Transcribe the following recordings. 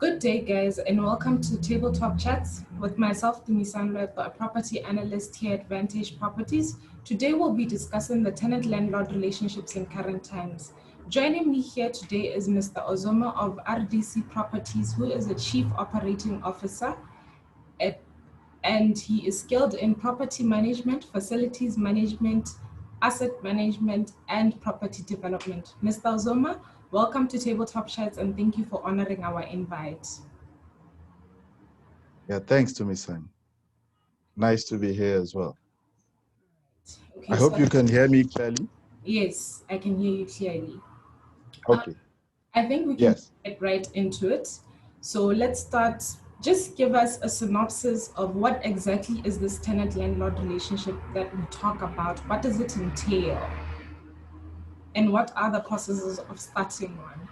Good day, guys, and welcome to Tabletop Chats with myself, Tumie, a property analyst here at Vantage Properties. Today, we'll be discussing the tenant-landlord relationships in current times. Joining me here today is Mr. Ozoma of RDC Properties, who is the Chief Operating Officer, and he is skilled in property management, facilities management, asset management, and property development. Mr. Ozoma, welcome to Tabletop Chats, and thank you for honoring our invite. Yeah, thanks to me, son. Nice to be here as well. Okay, I so hope you can hear me clearly. yes, I can hear you clearly. Okay. I think we can Yes. get right into it. So let's start. Just give us a synopsis of what exactly is this tenant-landlord relationship that we talk about. What does it entail? And what are the processes of starting one?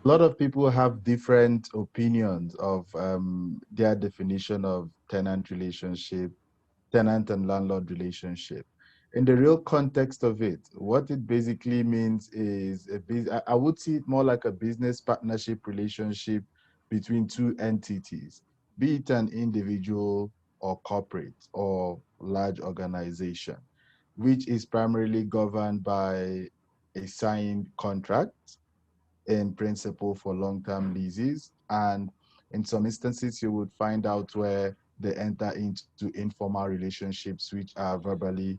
A lot of people have different opinions of their definition of tenant and landlord relationship. In the real context of it, what it basically means is I would see it more like a business partnership relationship between two entities, be it an individual or corporate or large organization, which is primarily governed by a signed contract in principle for long-term leases. And in some instances, you would find out where they enter into informal relationships, which are verbally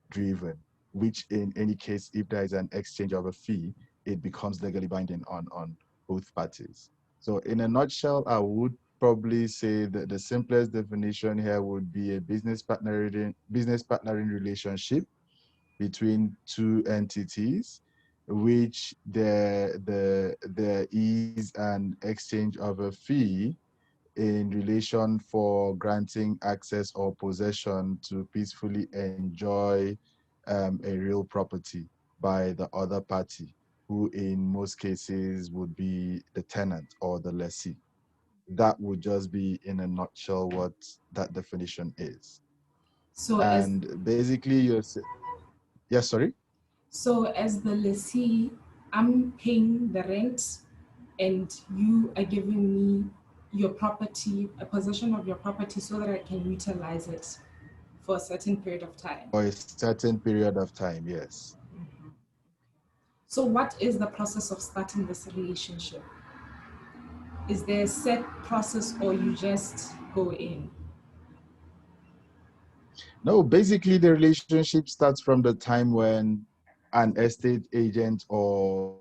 driven, which in any case, if there is an exchange of a fee, it becomes legally binding on both parties. So in a nutshell, I would probably say that the simplest definition here would be a business partnering relationship between two entities, which there is an exchange of a fee in relation for granting access or possession to peacefully enjoy a real property by the other party, who in most cases would be the tenant or the lessee. That would just be in a nutshell what that definition is. So as And basically, yes, sorry? so as the lessee, I'm paying the rent, and you are giving me your property, a possession of your property, so that I can utilize it for a certain period of time. For a certain period of time, yes. So, what is the process of starting this relationship? Is there a set process, or you just go in? No, basically the relationship starts from the time when an estate agent or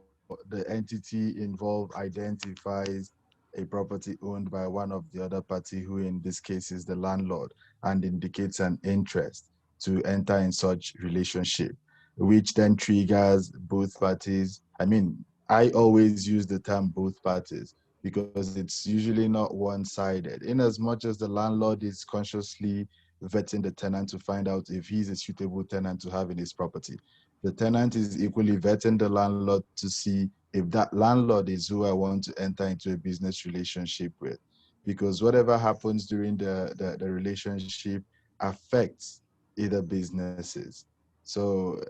the entity involved identifies a property owned by one of the other party, who in this case is the landlord, and indicates an interest to enter in such relationship, which then triggers both parties. I mean, I always use the term both parties because it's usually not one-sided. In as much as the landlord is consciously vetting the tenant to find out if he's a suitable tenant to have in his property, the tenant is equally vetting the landlord to see if that landlord is who I want to enter into a business relationship with. Because whatever happens during the relationship affects either businesses. So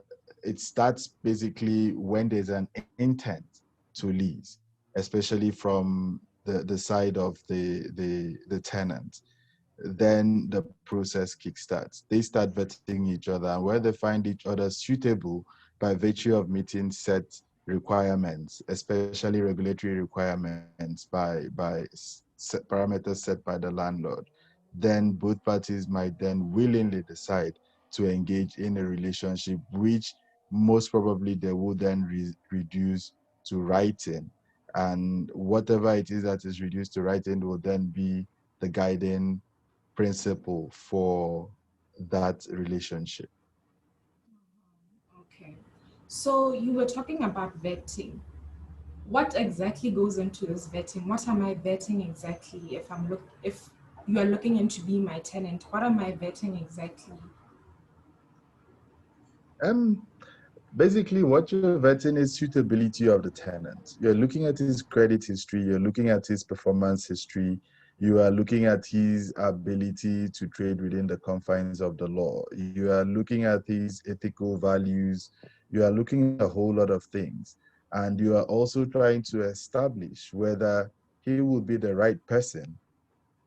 it starts basically when there's an intent to lease, especially from the side of the tenant. Then the process kickstarts. They start vetting each other, and where they find each other suitable by virtue of meeting set requirements, especially regulatory requirements parameters set by the landlord, then both parties might then willingly decide to engage in a relationship, which most probably they will then reduce to writing. And whatever it is that is reduced to writing will then be the guiding principle for that relationship. Okay. So, you were talking about vetting. What exactly goes into this vetting? What am I vetting exactly? If you are looking into being my tenant, what am I vetting exactly? Um, Basically, what you're vetting is suitability of the tenant. You're looking at his credit history, you're looking at his performance history, You are looking at his ability to trade within the confines of the law. You are looking at his ethical values. You are looking at a whole lot of things. And you are also trying to establish whether he would be the right person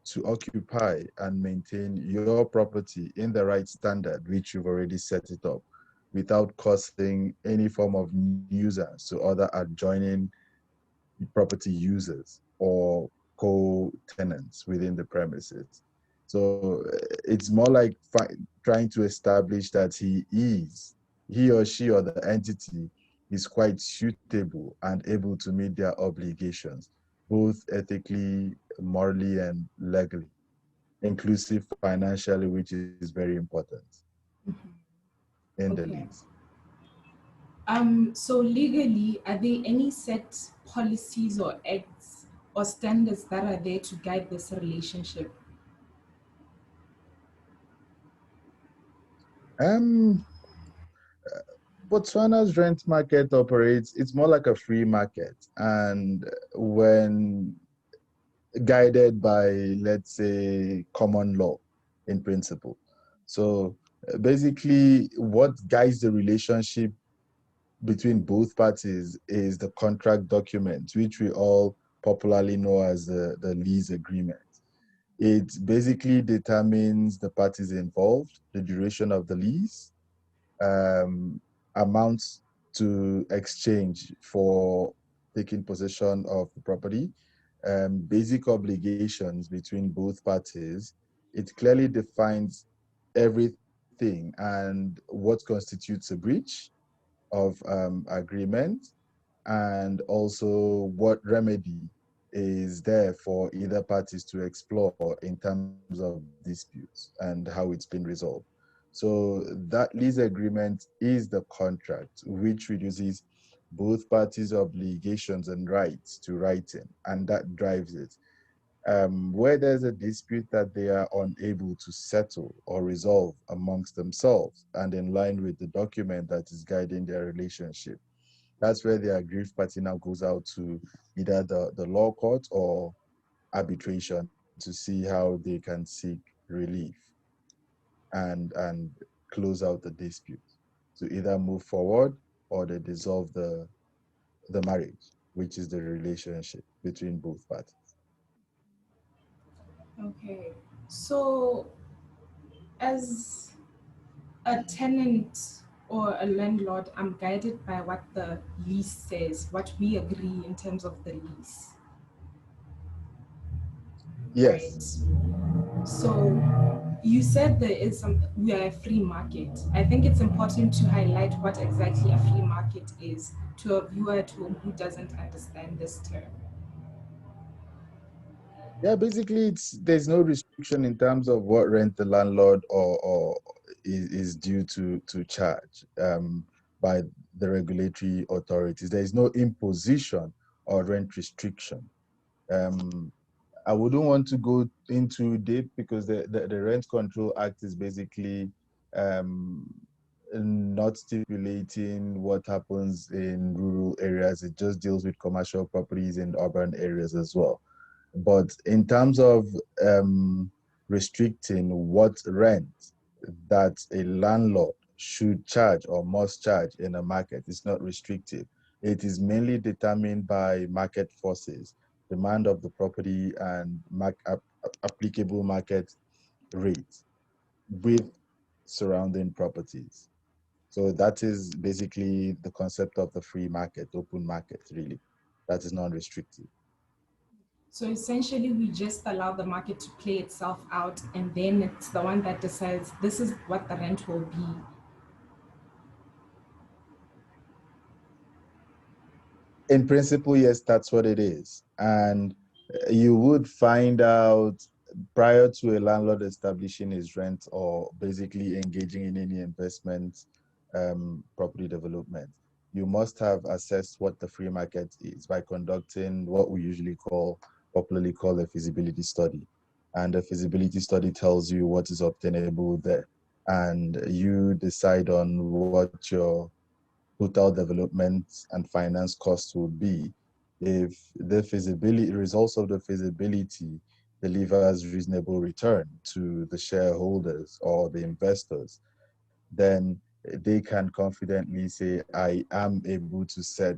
to occupy and maintain your property in the right standard, which you've already set it up, without causing any form of nuisance to other adjoining property users or co-tenants within the premises. So it's more like trying to establish that he or she or the entity is quite suitable and able to meet their obligations, both ethically, morally, and legally, inclusive financially, which is very important in the Okay. lease. So legally, are there any set policies or acts or standards that are there to guide this relationship? Um, Botswana's rent market operates, it's more like a free market. And when guided by, let's say, common law in principle. So basically, what guides the relationship between both parties is the contract document, which we all popularly know as the lease agreement. It basically determines the parties involved, the duration of the lease, um, amounts to exchange for taking possession of the property, basic obligations between both parties. It clearly defines everything and what constitutes a breach of agreement, and also what remedy is there for either parties to explore in terms of disputes and how it's been resolved. So that lease agreement is the contract which reduces both parties' obligations and rights to writing, and that drives it. Where there's a dispute that they are unable to settle or resolve amongst themselves and in line with the document that is guiding their relationship, that's where the aggrieved party now goes out to either the law court or arbitration to see how they can seek relief and close out the dispute, to either move forward or they dissolve the marriage, which is the relationship between both parties. Okay. So, as a tenant or a landlord, I'm guided by what the lease says, what we agree in terms of the lease, Yes. right? So you said there is some, we are a free market. I think it's important to highlight what exactly a free market is to a viewer at home who doesn't understand this term. Yeah, basically, there's no restriction in terms of what rent the landlord or is due to charge by the regulatory authorities. There is no imposition or rent restriction. Um, I wouldn't want to go into deep because the Rent Control Act is basically um, not stipulating what happens in rural areas. It just deals with commercial properties in urban areas as well. But in terms of restricting what rent that a landlord should charge or must charge in a market, it's not restrictive. It is mainly determined by market forces, demand of the property, and applicable market rates with surrounding properties. So that is basically the concept of the free market, open market, really. That is non-restrictive. So essentially, we just allow the market to play itself out, and then it's the one that decides this is what the rent will be. In principle, yes, that's what it is. And you would find out prior to a landlord establishing his rent or basically engaging in any investment, property development, you must have assessed what the free market is by conducting what we usually popularly call a feasibility study. And the feasibility study tells you what is obtainable there. And you decide on what your total development and finance costs will be if the feasibility results of the feasibility delivers reasonable return to the shareholders or the investors, then they can confidently say, I am able to set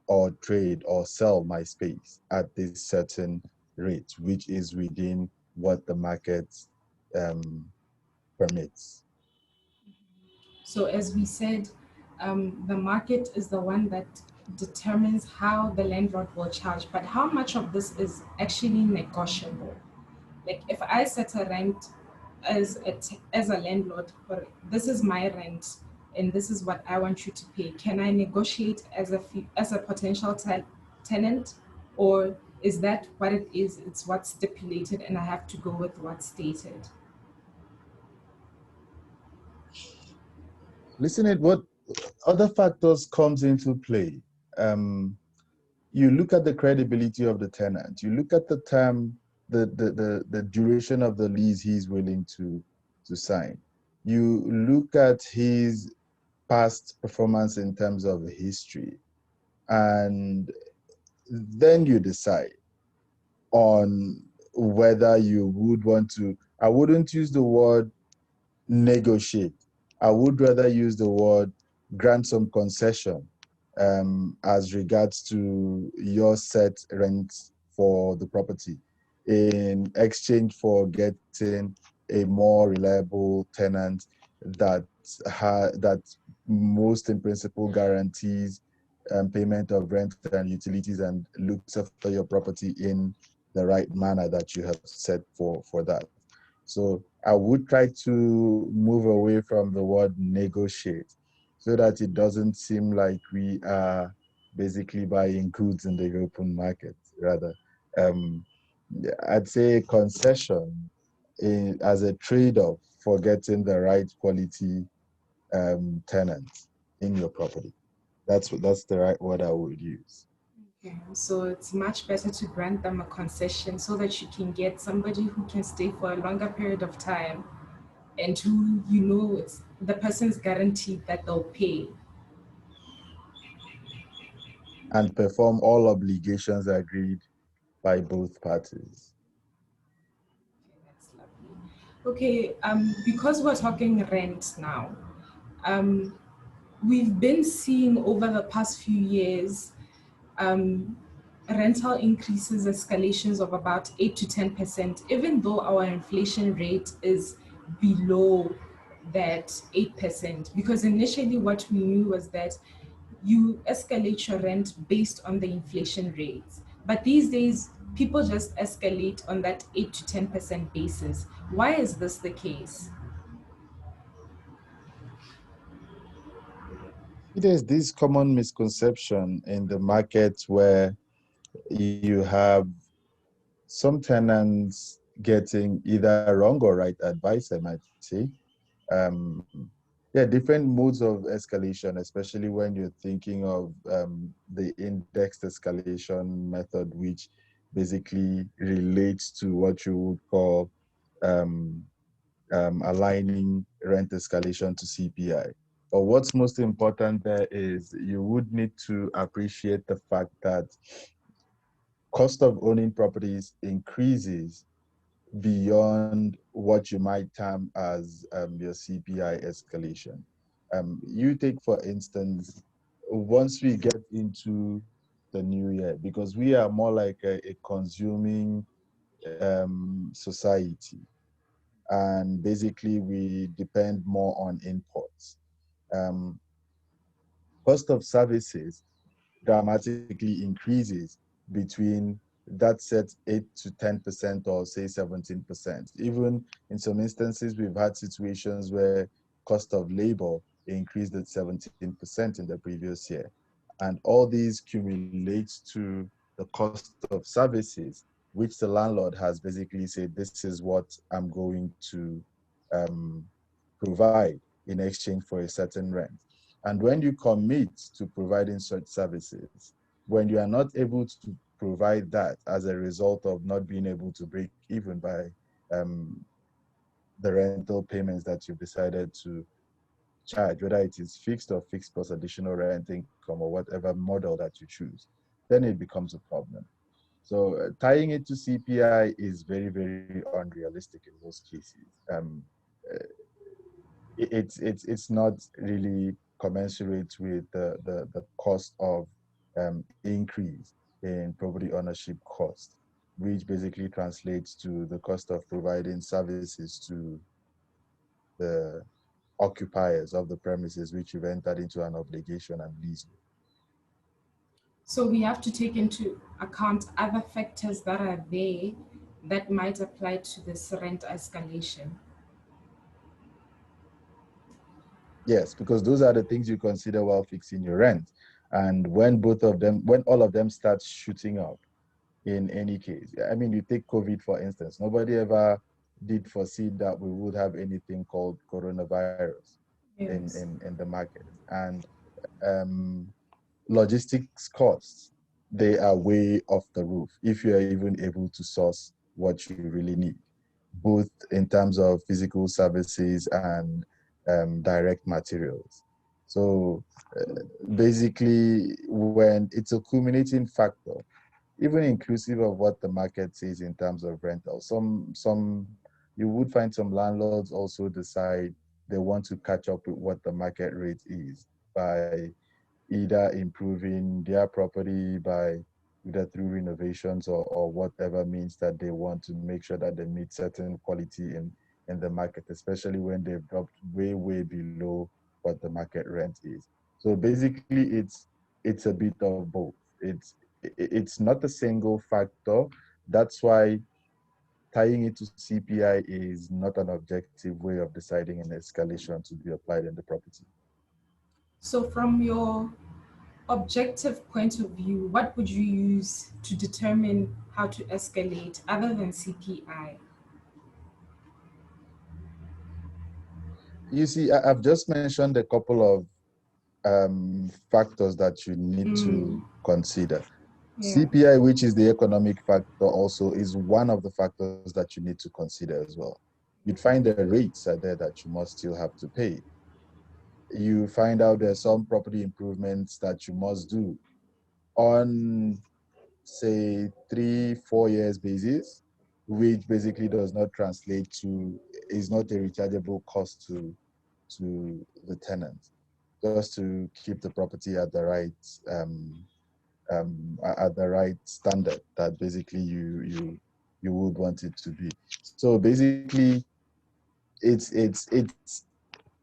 or trade or sell my space at this certain rate, which is within what the market um, permits. So, as we said, the market is the one that determines how the landlord will charge, but how much of this is actually negotiable? Like, if I set a rent as a landlord, for this is my rent and this is what I want you to pay, can I negotiate as as a potential tenant, or is that what it is? It's what's stipulated, and I have to go with what's stated. Listen at what other factors comes into play. Um, you look at the credibility of the tenant. You look at the term, the duration of the lease he's willing to sign. You look at his past performance in terms of history, and then you decide on whether you would want to. I wouldn't use the word negotiate. I would rather use the word grant some concession as regards to your set rent for the property in exchange for getting a more reliable tenant that that most in principle guarantees payment of rent and utilities and looks after your property in the right manner that you have set for that. So I would try to move away from the word negotiate so that it doesn't seem like we are basically buying goods in the open market. Rather, um, I'd say concession as a trade-off for getting the right quality tenant in your property. That's the right word I would use. Okay, so it's much better to grant them a concession so that you can get somebody who can stay for a longer period of time and who you know it's the person's guaranteed that they'll pay. And perform all obligations agreed by both parties. Okay, that's lovely. Okay, because we're talking rent now, um, we've been seeing over the past few years um, rental increases escalations of about 8 to 10%, even though our inflation rate is below that 8%. Because initially, what we knew was that you escalate your rent based on the inflation rates. But these days, people just escalate on that 8 to 10% basis. Why is this the case? There's this common misconception in the market where you have some tenants getting either wrong or right advice, I might say. Um, yeah, different modes of escalation, especially when you're thinking of the indexed escalation method, which basically relates to what you would call um, aligning rent escalation to CPI. But what's most important there is you would need to appreciate the fact that cost of owning properties increases beyond what you might term as your CPI escalation. You take, for instance, once we get into the new year, because we are more like a consuming society, and basically we depend more on imports. Um, Cost of services dramatically increases between that set 8 to 10% or say 17%. Even in some instances, we've had situations where cost of labor increased at 17% in the previous year. And all these cumulates to the cost of services, which the landlord has basically said, this is what I'm going to um, provide in exchange for a certain rent. And when you commit to providing such services, when you are not able to provide that as a result of not being able to break even by um, the rental payments that you've decided to charge, whether it is fixed or fixed plus additional rent income or whatever model that you choose, then it becomes a problem. So tying it to CPI is very, very unrealistic in most cases. Uh, it's not really commensurate with the cost of increase in property ownership cost, which basically translates to the cost of providing services to the occupiers of the premises which you've entered into an obligation and lease with. So we have to take into account other factors that are there that might apply to this rent escalation. Yes, because those are the things you consider while fixing your rent. And when both of them, when all of them start shooting up, in any case. I mean, you take COVID, for instance. Nobody ever did foresee that we would have anything called coronavirus Yes. in the market. And um, logistics costs, they are way off the roof if you're even able to source what you really need, both in terms of physical services and direct materials. So basically, when it's a culminating factor, even inclusive of what the market says in terms of rental. Some you would find some landlords also decide they want to catch up with what the market rate is by either improving their property by either through renovations or whatever means that they want to make sure that they meet certain quality in the market, especially when they've dropped way, way below what the market rent is. So basically it's a bit of both. It's not a single factor. That's why tying it to CPI is not an objective way of deciding an escalation to be applied in the property. So from your objective point of view, what would you use to determine how to escalate other than CPI? You see, I've just mentioned a couple of factors that you need Mm, to consider. yeah. CPI, which is the economic factor, also is one of the factors that you need to consider as well. You'd find the rates are there that you must still have to pay. You find out there's some property improvements that you must do on, say, 3 4 years basis, which basically does not translate to, is not a rechargeable cost to the tenant, just to keep the property um, at the right standard that basically you would want it to be. So basically, it's it's it's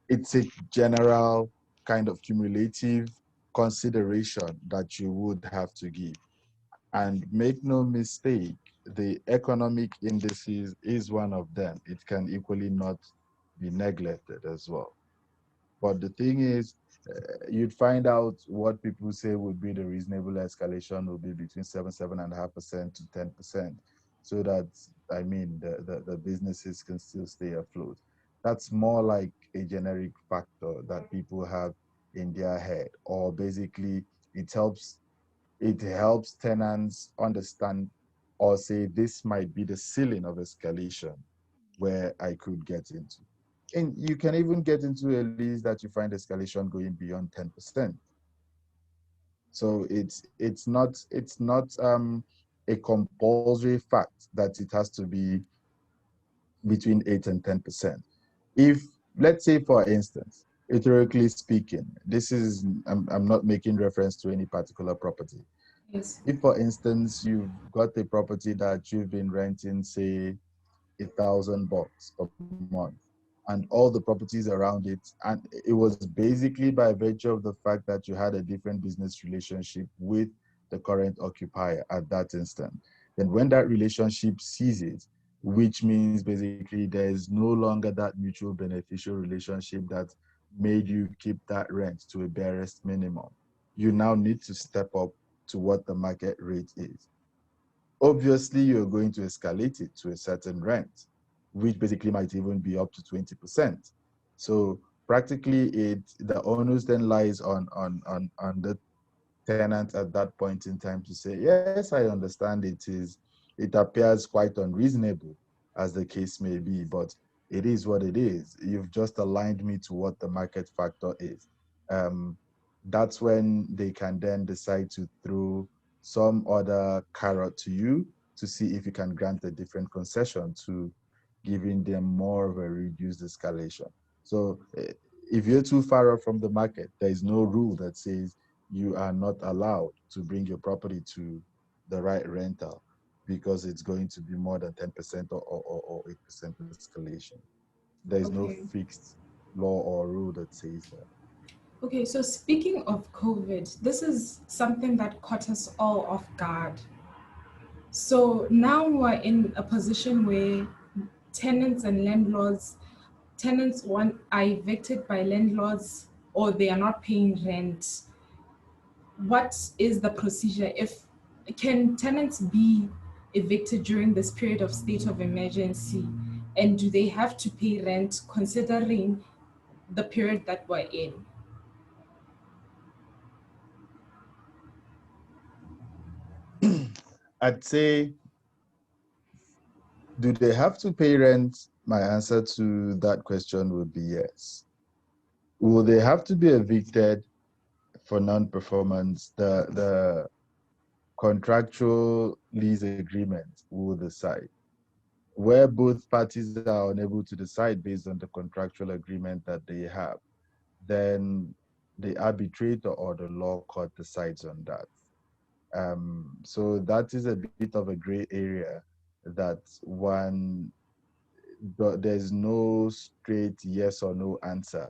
it's a general kind of cumulative consideration that you would have to give. And make no mistake, the economic indices is one of them. It can equally not be neglected as well. But the thing is, you'd find out what people say would be the reasonable escalation will be between 7.5% to 10%, so that I mean the businesses can still stay afloat. That's more like a generic factor that people have in their head, or basically it helps it helps tenants understand or say this might be the ceiling of escalation where I could get into. And you can even get into a lease that you find escalation going beyond 10%. So it's not a compulsory fact that it has to be between 8 and 10%. If, let's say, for instance, theoretically speaking, this is I'm not making reference to any particular property. Yes. If, for instance, you've got a property that you've been renting, say, $1,000 a month, and all the properties around it, and it was basically by virtue of the fact that you had a different business relationship with the current occupier at that instant. Then when that relationship ceases, which means basically there's no longer that mutual beneficial relationship that made you keep that rent to a barest minimum, you now need to step up to what the market rate is. Obviously, you're going to escalate it to a certain rent, which basically might even be up to 20%. So practically the onus then lies on the tenant at that point in time to say, yes, I understand it appears quite unreasonable, as the case may be, but it is what it is. You've just aligned me to what the market factor is. Um, that's when they can then decide to throw some other carrot to you to see if you can grant a different concession to giving them more of a reduced escalation. So if you're too far off from the market, there is no rule that says you are not allowed to bring your property to the right rental because it's going to be more than 10% or 8% escalation. There is no Okay. fixed law or rule that says that. Okay, so speaking of COVID, this is something that caught us all off guard. So now we're in a position where tenants and landlords, tenants are evicted by landlords or they are not paying rent. What is the procedure? If can tenants be evicted during this period of state of emergency, and do they have to pay rent considering the period that we're in? I'd say, do they have to pay rent? My answer to that question would be yes. Will they have to be evicted for non-performance? The contractual lease agreement will decide. Where both parties are unable to decide based on the contractual agreement that they have, then the arbitrator or the law court decides on that. So that is a bit of a gray area that there's no straight yes or no answer.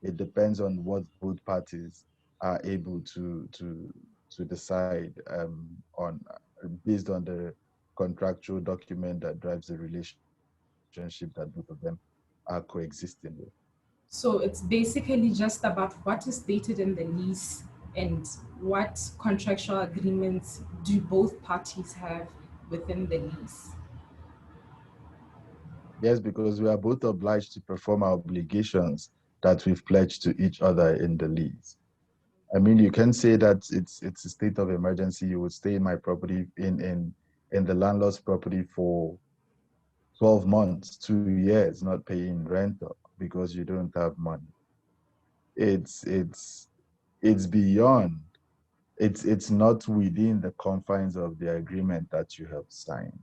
It depends on what both parties are able to decide on based on the contractual document that drives the relationship that both of them are coexisting with. So it's basically just about what is stated in the lease and what contractual agreements do both parties have within the lease. Yes, because we are both obliged to perform our obligations that we've pledged to each other in the lease. I mean, you can say that it's a state of emergency. You would stay in my property in the landlord's property for 12 months, 2 years, not paying rental because you don't have money. It's it's it's beyond. It's not within the confines of the agreement that you have signed.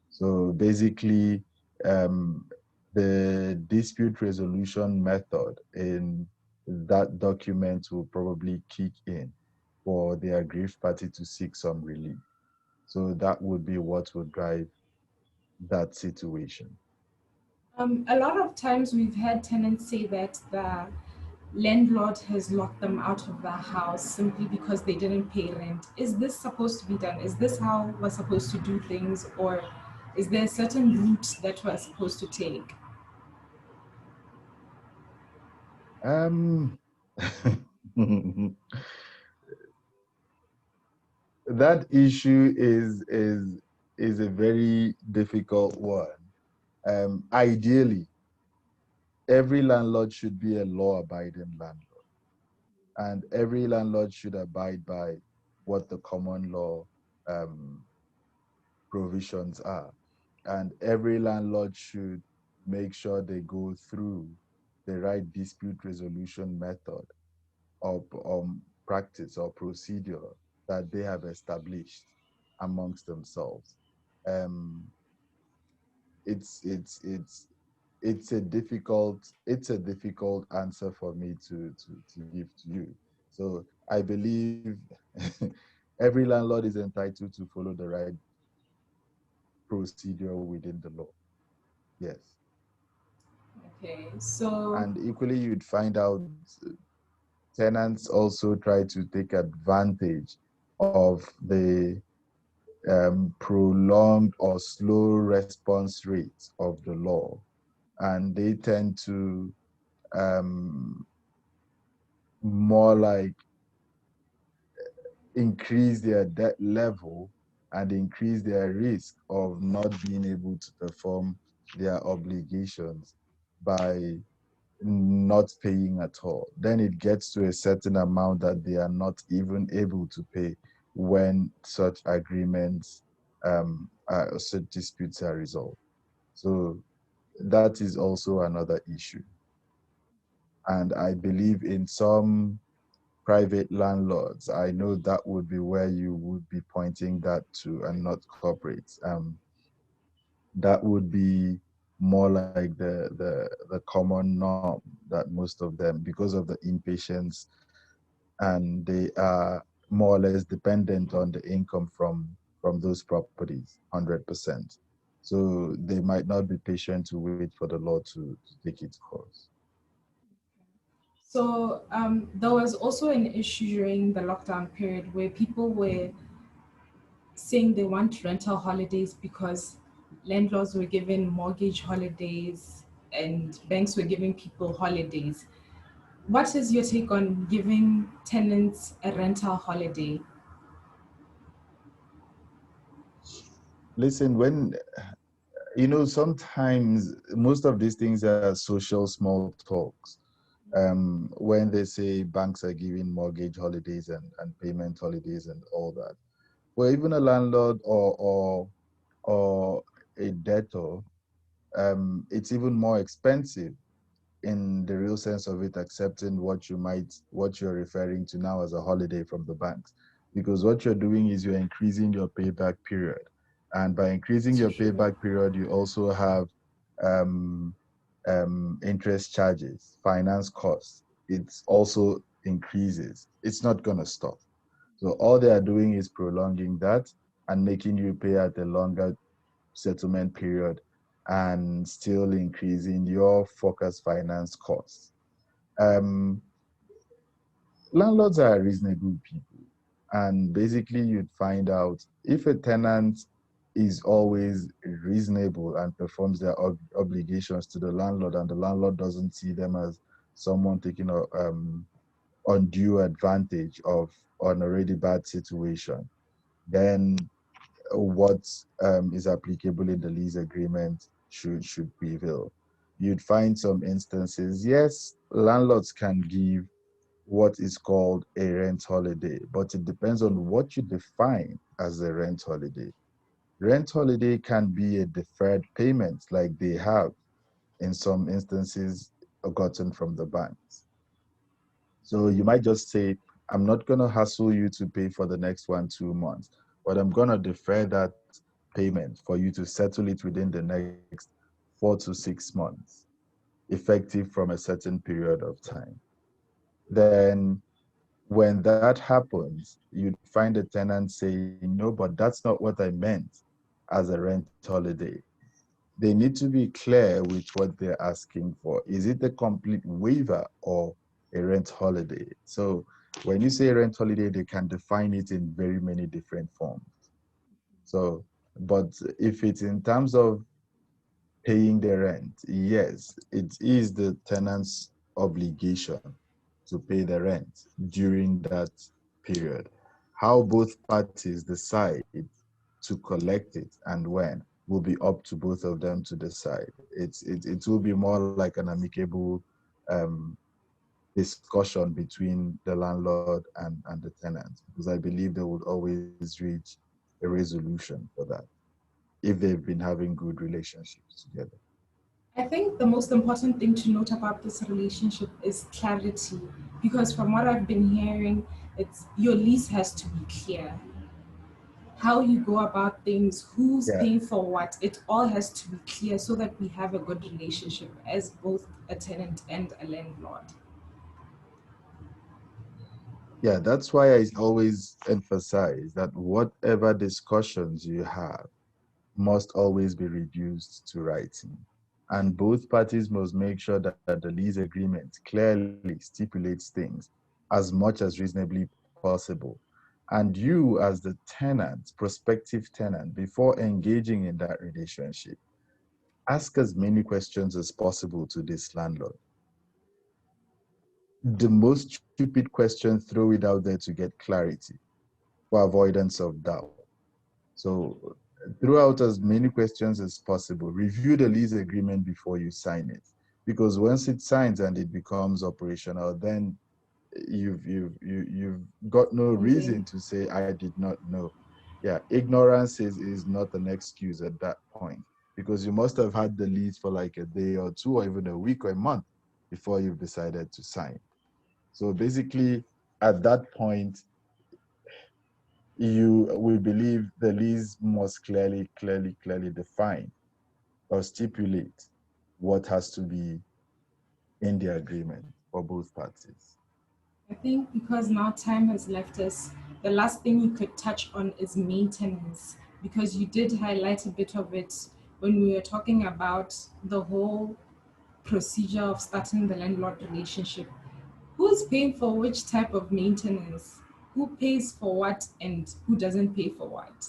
So basically, um, the dispute resolution method in that document will probably kick in for the aggrieved party to seek some relief. So that would be what would drive that situation. A lot of times we've had tenants say that the landlord has locked them out of the house simply because they didn't pay rent. Is this supposed to be done? Is this how we're supposed to do things, or is there a certain route that we're supposed to take? Um, that issue is a very difficult one. Ideally, every landlord should be a law-abiding landlord, and every landlord should abide by what the common law um, provisions are. And every landlord should make sure they go through the right dispute resolution method or practice or procedure that they have established amongst themselves. Um, it's it's it's it's a difficult answer for me to give to you. So I believe every landlord is entitled to follow the right procedure within the law. Yes. Okay, so And equally, you'd find out tenants also try to take advantage of the prolonged or slow response rate of the law. And they tend to um, more like increase their debt level and increase their risk of not being able to perform their obligations by not paying at all. Then it gets to a certain amount that they are not even able to pay when such agreements, such disputes are resolved. So that is also another issue. And I believe in some private landlords, I know that would be where you would be pointing that to, and not corporates. That would be more like the common norm, that most of them, because of the impatience, and they are more or less dependent on the income from those properties, 100%. So they might not be patient to wait for the law to take its course. So there was also an issue during the lockdown period where people were saying they want rental holidays because landlords were giving mortgage holidays and banks were giving people holidays. What is your take on giving tenants a rental holiday? Listen, when sometimes most of these things are social small talks. When they say banks are giving mortgage holidays and payment holidays and all that. Well, even a landlord or a debtor, it's even more expensive in the real sense of it, accepting what you're referring to now as a holiday from the banks. Because what you're doing is you're increasing your payback period. And by increasing It's your true. payback period, you also have um, interest charges, finance costs. It also increases. It's not going to stop. So all they are doing is prolonging that and making you pay at a longer settlement period, and still increasing your focus finance costs. Um, Landlords are reasonable people. And basically, you'd find out if a tenant is always reasonable and performs their obligations to the landlord, and the landlord doesn't see them as someone taking a undue advantage of an already bad situation, then what is applicable in the lease agreement should prevail. You'd find some instances, yes, landlords can give what is called a rent holiday, but it depends on what you define as a rent holiday. Rent holiday can be a deferred payment, like they have in some instances gotten from the banks. So you might just say, I'm not going to hassle you to pay for the next 1, 2 months, but I'm going to defer that payment for you to settle it within the next 4 to 6 months, effective from a certain period of time. Then when that happens, you'd find a tenant saying, no, but that's not what I meant as a rent holiday. They need to be clear with what they're asking for. Is it a complete waiver or a rent holiday? So when you say rent holiday, they can define it in very many different forms. So, but if it's in terms of paying the rent, yes, it is the tenant's obligation to pay the rent during that period. How both parties decide to collect it and when will be up to both of them to decide. It will be more like an amicable um, discussion between the landlord and the tenant, because I believe they would always reach a resolution for that if they've been having good relationships together. I think the most important thing to note about this relationship is clarity, because from what I've been hearing, it's your lease has to be clear. How you go about things, who's Yeah, paying for what, it all has to be clear so that we have a good relationship as both a tenant and a landlord. yeah, that's why I always emphasize that whatever discussions you have must always be reduced to writing. And both parties must make sure that the lease agreement clearly stipulates things as much as reasonably possible. And you, as the tenant, prospective tenant, before engaging in that relationship, ask as many questions as possible to this landlord. The most stupid question, throw it out there to get clarity for avoidance of doubt. So throw out as many questions as possible. Review the lease agreement before you sign it. Because once it signs and it becomes operational, then you've got no Okay. reason to say I did not know. Yeah, ignorance is not an excuse at that point, because you must have had the lease for like a day or two or even a week or a month before you've decided to sign. So basically, at that point, we believe the lease must clearly define or stipulate what has to be in the agreement for both parties. I think because now time has left us, the last thing you could touch on is maintenance, because you did highlight a bit of it when we were talking about the whole procedure of starting the landlord relationship. Who's paying for which type of maintenance? Who pays for what and who doesn't pay for what?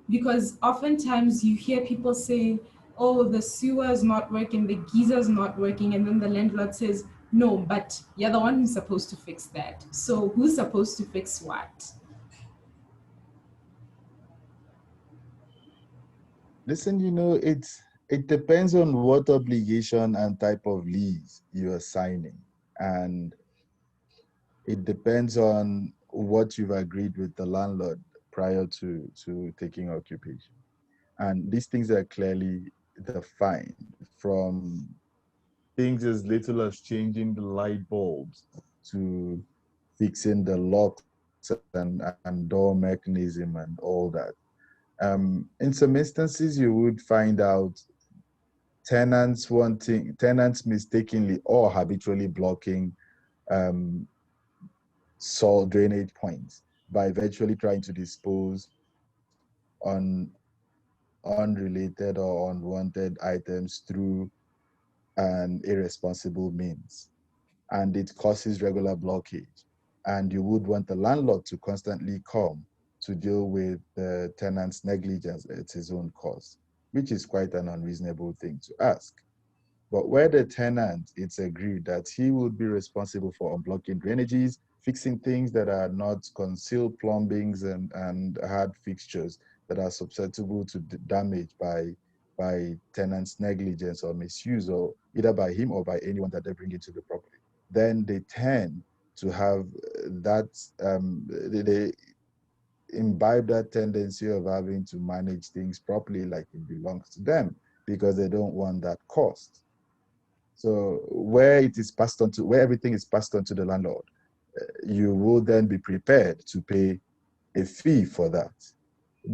Because oftentimes you hear people say, oh, the sewer is not working, the geyser is not working, and then the landlord says, no, but you're the one who's supposed to fix that. So who's supposed to fix what? Listen, it depends on what obligation and type of lease you are signing. And it depends on what you've agreed with the landlord prior to taking occupation. And these things are clearly defined, from things as little as changing the light bulbs to fixing the locks and door mechanism and all that. In some instances, you would find out tenants mistakenly or habitually blocking um, soil drainage points by virtually trying to dispose on unrelated or unwanted items through an irresponsible means. And it causes regular blockage. And you would want the landlord to constantly come to deal with the tenant's negligence at his own cost, which is quite an unreasonable thing to ask. But where the tenant, it's agreed that he would be responsible for unblocking drainages, fixing things that are not concealed plumbings and hard fixtures that are susceptible to damage by tenant's negligence or misuse, or either by him or by anyone that they bring into the property. Then they tend to have that, they imbibe that tendency of having to manage things properly like it belongs to them, because they don't want that cost. So where everything is passed on to the landlord, you will then be prepared to pay a fee for that,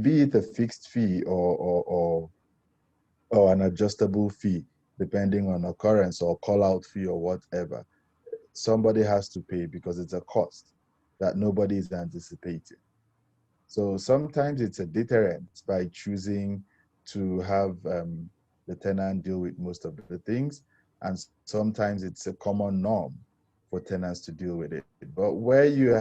be it a fixed fee or an adjustable fee, depending on occurrence or call out fee or whatever. Somebody has to pay because it's a cost that nobody is anticipating. So sometimes it's a deterrent by choosing to have the tenant deal with most of the things. And sometimes it's a common norm for tenants to deal with it. But where you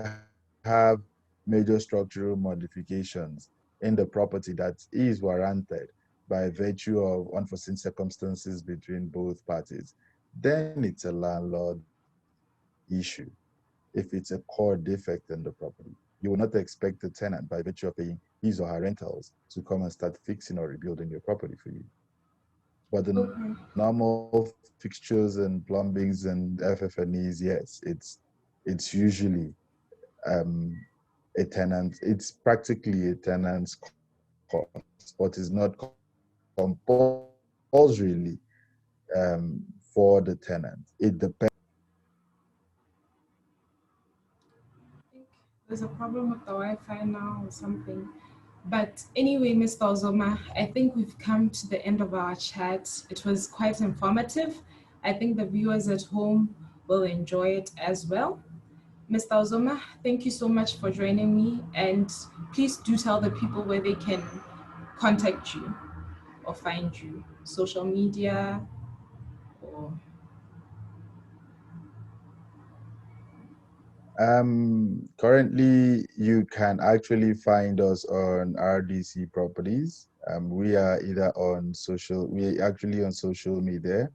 have major structural modifications in the property that is warranted by virtue of unforeseen circumstances between both parties, then it's a landlord issue. If it's a core defect in the property, you will not expect the tenant, by virtue of paying his or her rentals, to come and start fixing or rebuilding your property for you. But the Okay. normal fixtures and plumbings and FF&Es, yes, it's usually um, it's practically a tenant's cost, but it's not compulsorily for the tenant. It depends. I think there's a problem with the Wi-Fi now or something. But anyway, Mr. Ozoma, I think we've come to the end of our chat. It was quite informative. I think the viewers at home will enjoy it as well. Mr. Ozoma, thank you so much for joining me. And please do tell the people where they can contact you or find you. Social media or Currently, you can actually find us on RDC Properties. We actually on social media,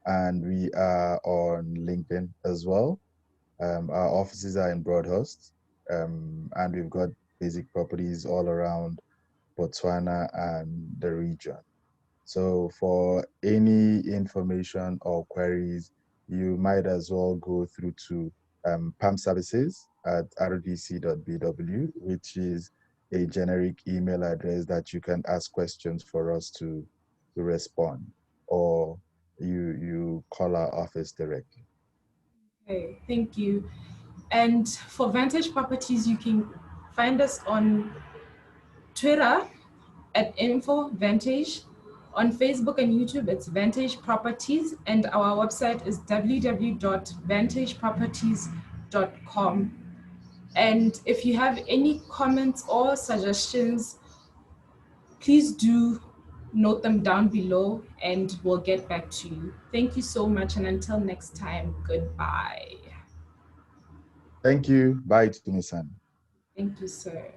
and we are on LinkedIn as well. Our offices are in Broadhurst, and we've got basic properties all around Botswana and the region. So for any information or queries, you might as well go through to PAM services at rdc.bw, which is a generic email address that you can ask questions for us to respond, or you call our office directly. okay, thank you. And for Vantage Properties, you can find us on Twitter at @InfoVantage. On Facebook and YouTube, it's Vantage Properties, and our website is www.vantageproperties.com. And if you have any comments or suggestions, please do note them down below and we'll get back to you. Thank you so much, and until next time, goodbye. Thank you. Bye, Tumie-san. Thank you, sir.